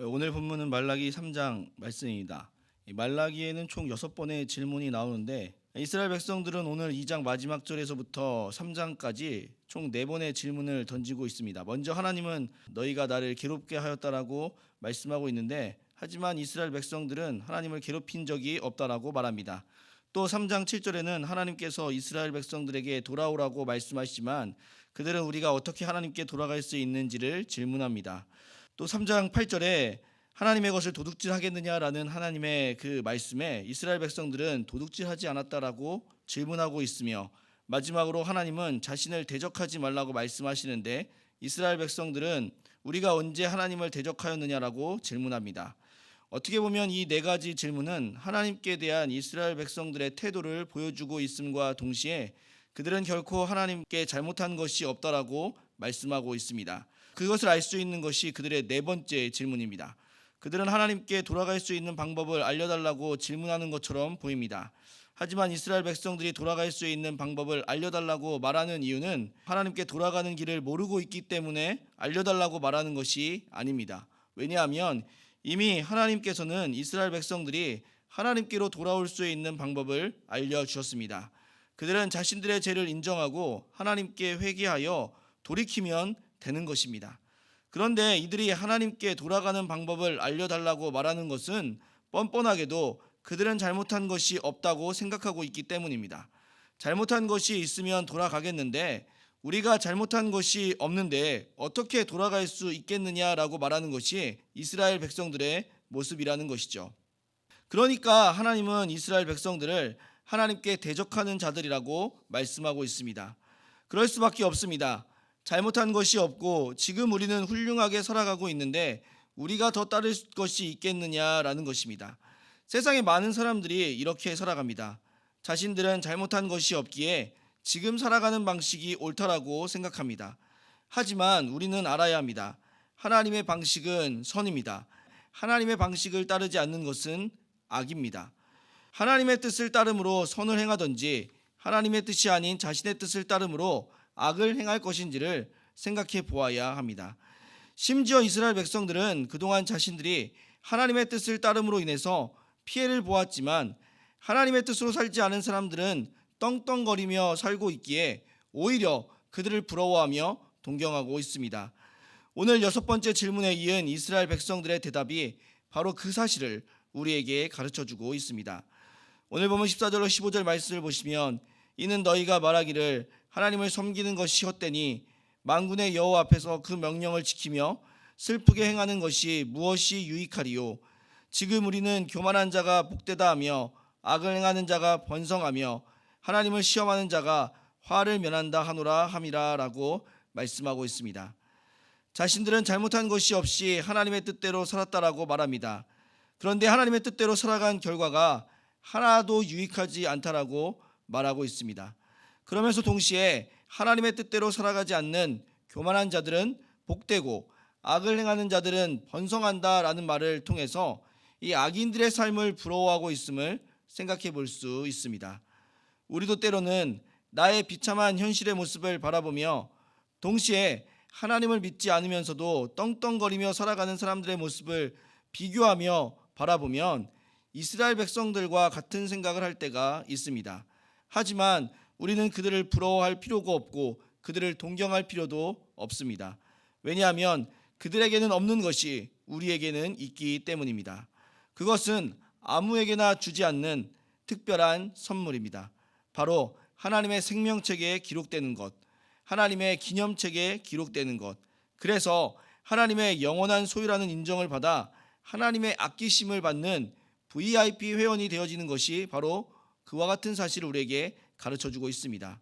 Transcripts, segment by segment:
오늘 본문은 말라기 3장 말씀입니다. 이 말라기에는 총 6번의 질문이 나오는데 이스라엘 백성들은 오늘 2장 마지막 절에서부터 3장까지 총 4번의 질문을 던지고 있습니다. 먼저 하나님은 너희가 나를 괴롭게 하였다라고 말씀하고 있는데, 하지만 이스라엘 백성들은 하나님을 괴롭힌 적이 없다라고 말합니다. 또 3장 7절에는 하나님께서 이스라엘 백성들에게 돌아오라고 말씀하시지만 그들은 우리가 어떻게 하나님께 돌아갈 수 있는지를 질문합니다. 또 3장 8절에 하나님의 것을 도둑질하겠느냐라는 하나님의 그 말씀에 이스라엘 백성들은 도둑질하지 않았다라고 질문하고 있으며, 마지막으로 하나님은 자신을 대적하지 말라고 말씀하시는데 이스라엘 백성들은 우리가 언제 하나님을 대적하였느냐라고 질문합니다. 어떻게 보면 이 4가지 질문은 하나님께 대한 이스라엘 백성들의 태도를 보여주고 있음과 동시에 그들은 결코 하나님께 잘못한 것이 없다라고 말씀하고 있습니다. 그것을 알 수 있는 것이 그들의 4번째 질문입니다. 그들은 하나님께 돌아갈 수 있는 방법을 알려달라고 질문하는 것처럼 보입니다. 하지만 이스라엘 백성들이 돌아갈 수 있는 방법을 알려달라고 말하는 이유는 하나님께 돌아가는 길을 모르고 있기 때문에 알려달라고 말하는 것이 아닙니다. 왜냐하면 이미 하나님께서는 이스라엘 백성들이 하나님께로 돌아올 수 있는 방법을 알려주셨습니다. 그들은 자신들의 죄를 인정하고 하나님께 회개하여 돌이키면 되는 것입니다. 그런데 이들이 하나님께 돌아가는 방법을 알려달라고 말하는 것은 뻔뻔하게도 그들은 잘못한 것이 없다고 생각하고 있기 때문입니다. 잘못한 것이 있으면 돌아가겠는데 우리가 잘못한 것이 없는데 어떻게 돌아갈 수 있겠느냐라고 말하는 것이 이스라엘 백성들의 모습이라는 것이죠. 그러니까 하나님은 이스라엘 백성들을 하나님께 대적하는 자들이라고 말씀하고 있습니다. 그럴 수밖에 없습니다. 잘못한 것이 없고 지금 우리는 훌륭하게 살아가고 있는데 우리가 더 따를 것이 있겠느냐라는 것입니다. 세상에 많은 사람들이 이렇게 살아갑니다. 자신들은 잘못한 것이 없기에 지금 살아가는 방식이 옳다라고 생각합니다. 하지만 우리는 알아야 합니다. 하나님의 방식은 선입니다. 하나님의 방식을 따르지 않는 것은 악입니다. 하나님의 뜻을 따름으로 선을 행하든지 하나님의 뜻이 아닌 자신의 뜻을 따름으로 악을 행할 것인지를 생각해 보아야 합니다. 심지어 이스라엘 백성들은 그동안 자신들이 하나님의 뜻을 따름으로 인해서 피해를 보았지만 하나님의 뜻으로 살지 않은 사람들은 떵떵거리며 살고 있기에 오히려 그들을 부러워하며 동경하고 있습니다. 오늘 6번째 질문에 이은 이스라엘 백성들의 대답이 바로 그 사실을 우리에게 가르쳐주고 있습니다. 오늘 보면 14절로 15절 말씀을 보시면 이는 너희가 말하기를 하나님을 섬기는 것이 헛되니 만군의 여호와 앞에서 그 명령을 지키며 슬프게 행하는 것이 무엇이 유익하리요. 지금 우리는 교만한 자가 복되다 하며 악을 행하는 자가 번성하며 하나님을 시험하는 자가 화를 면한다 하노라 함이라라고 말씀하고 있습니다. 자신들은 잘못한 것이 없이 하나님의 뜻대로 살았다라고 말합니다. 그런데 하나님의 뜻대로 살아간 결과가 하나도 유익하지 않다라고 말하고 있습니다. 그러면서 동시에 하나님의 뜻대로 살아가지 않는 교만한 자들은 복되고 악을 행하는 자들은 번성한다라는 말을 통해서 이 악인들의 삶을 부러워하고 있음을 생각해 볼 수 있습니다. 우리도 때로는 나의 비참한 현실의 모습을 바라보며 동시에 하나님을 믿지 않으면서도 떵떵거리며 살아가는 사람들의 모습을 비교하며 바라보면 이스라엘 백성들과 같은 생각을 할 때가 있습니다. 하지만 우리는 그들을 부러워할 필요가 없고 그들을 동경할 필요도 없습니다. 왜냐하면 그들에게는 없는 것이 우리에게는 있기 때문입니다. 그것은 아무에게나 주지 않는 특별한 선물입니다. 바로 하나님의 생명책에 기록되는 것, 하나님의 기념책에 기록되는 것, 그래서 하나님의 영원한 소유라는 인정을 받아 하나님의 아끼심을 받는 VIP 회원이 되어지는 것이 바로 그와 같은 사실을 우리에게 가르쳐주고 있습니다.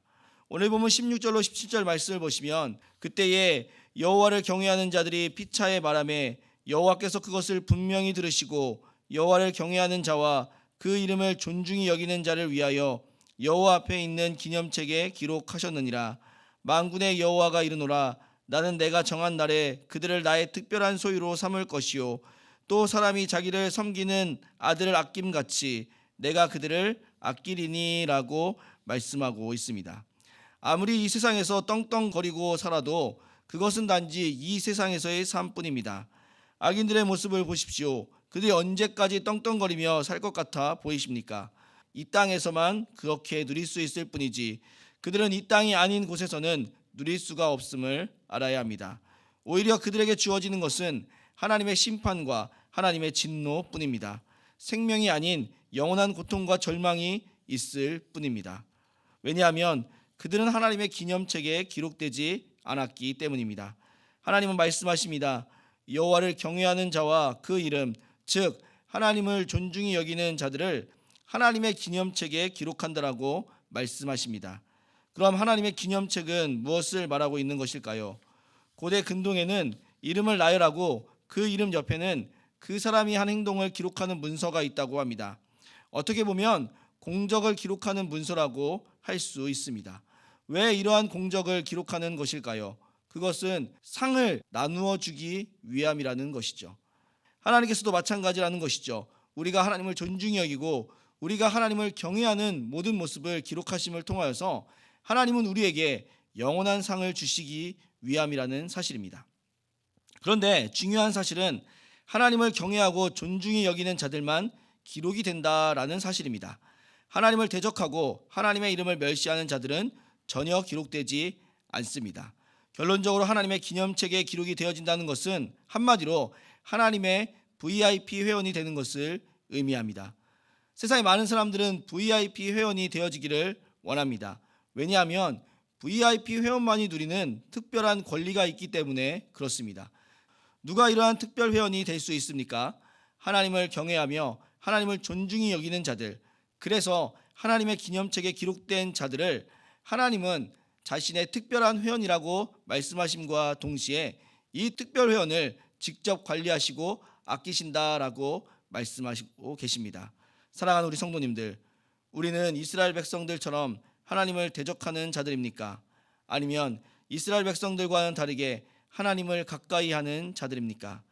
오늘 보면 16절로 17절 말씀을 보시면 그때에 여호와를 경외하는 자들이 피차에 말하매 여호와께서 그것을 분명히 들으시고 여호와를 경외하는 자와 그 이름을 존중히 여기는 자를 위하여 여호와 앞에 있는 기념책에 기록하셨느니라. 만군의 여호와가 이르노라. 나는 내가 정한 날에 그들을 나의 특별한 소유로 삼을 것이요 또 사람이 자기를 섬기는 아들을 아낌같이 내가 그들을 아끼리니라고 말씀하고 있습니다. 아무리 이 세상에서 떵떵거리고 살아도 그것은 단지 이 세상에서의 삶뿐입니다. 악인들의 모습을 보십시오. 그들이 언제까지 떵떵거리며 살 것 같아 보이십니까? 이 땅에서만 그렇게 누릴 수 있을 뿐이지 그들은 이 땅이 아닌 곳에서는 누릴 수가 없음을 알아야 합니다. 오히려 그들에게 주어지는 것은 하나님의 심판과 하나님의 진노뿐입니다. 생명이 아닌 영원한 고통과 절망이 있을 뿐입니다. 왜냐하면 그들은 하나님의 기념책에 기록되지 않았기 때문입니다. 하나님은 말씀하십니다. 여호와를 경외하는 자와 그 이름, 즉 하나님을 존중히 여기는 자들을 하나님의 기념책에 기록한다라고 말씀하십니다. 그럼 하나님의 기념책은 무엇을 말하고 있는 것일까요? 고대 근동에는 이름을 나열하고 그 이름 옆에는 그 사람이 한 행동을 기록하는 문서가 있다고 합니다. 어떻게 보면 공적을 기록하는 문서라고 할 수 있습니다. 왜 이러한 공적을 기록하는 것일까요? 그것은 상을 나누어 주기 위함이라는 것이죠. 하나님께서도 마찬가지라는 것이죠. 우리가 하나님을 존중히 여기고 우리가 하나님을 경외하는 모든 모습을 기록하심을 통하여서 하나님은 우리에게 영원한 상을 주시기 위함이라는 사실입니다. 그런데 중요한 사실은 하나님을 경외하고 존중히 여기는 자들만 기록이 된다라는 사실입니다. 하나님을 대적하고 하나님의 이름을 멸시하는 자들은 전혀 기록되지 않습니다. 결론적으로 하나님의 기념책에 기록이 되어진다는 것은 한마디로 하나님의 VIP 회원이 되는 것을 의미합니다. 세상의 많은 사람들은 VIP 회원이 되어지기를 원합니다. 왜냐하면 VIP 회원만이 누리는 특별한 권리가 있기 때문에 그렇습니다. 누가 이러한 특별 회원이 될 수 있습니까? 하나님을 경외하며 하나님을 존중히 여기는 자들, 그래서 하나님의 기념책에 기록된 자들을 하나님은 자신의 특별한 회원이라고 말씀하심과 동시에 이 특별 회원을 직접 관리하시고 아끼신다라고 말씀하시고 계십니다. 사랑하는 우리 성도님들, 우리는 이스라엘 백성들처럼 하나님을 대적하는 자들입니까? 아니면 이스라엘 백성들과는 다르게 하나님을 가까이 하는 자들입니까?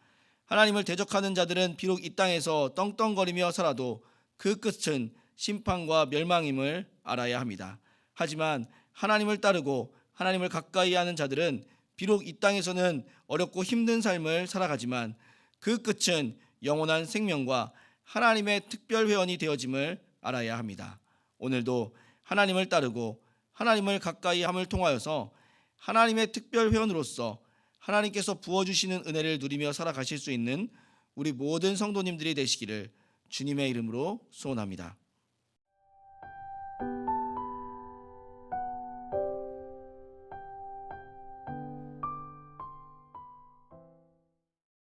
하나님을 대적하는 자들은 비록 이 땅에서 떵떵거리며 살아도 그 끝은 심판과 멸망임을 알아야 합니다. 하지만 하나님을 따르고 하나님을 가까이 하는 자들은 비록 이 땅에서는 어렵고 힘든 삶을 살아가지만 그 끝은 영원한 생명과 하나님의 특별 회원이 되어짐을 알아야 합니다. 오늘도 하나님을 따르고 하나님을 가까이 함을 통하여서 하나님의 특별 회원으로서 하나님께서 부어주시는 은혜를 누리며 살아가실 수 있는 우리 모든 성도님들이 되시기를 주님의 이름으로 소원합니다.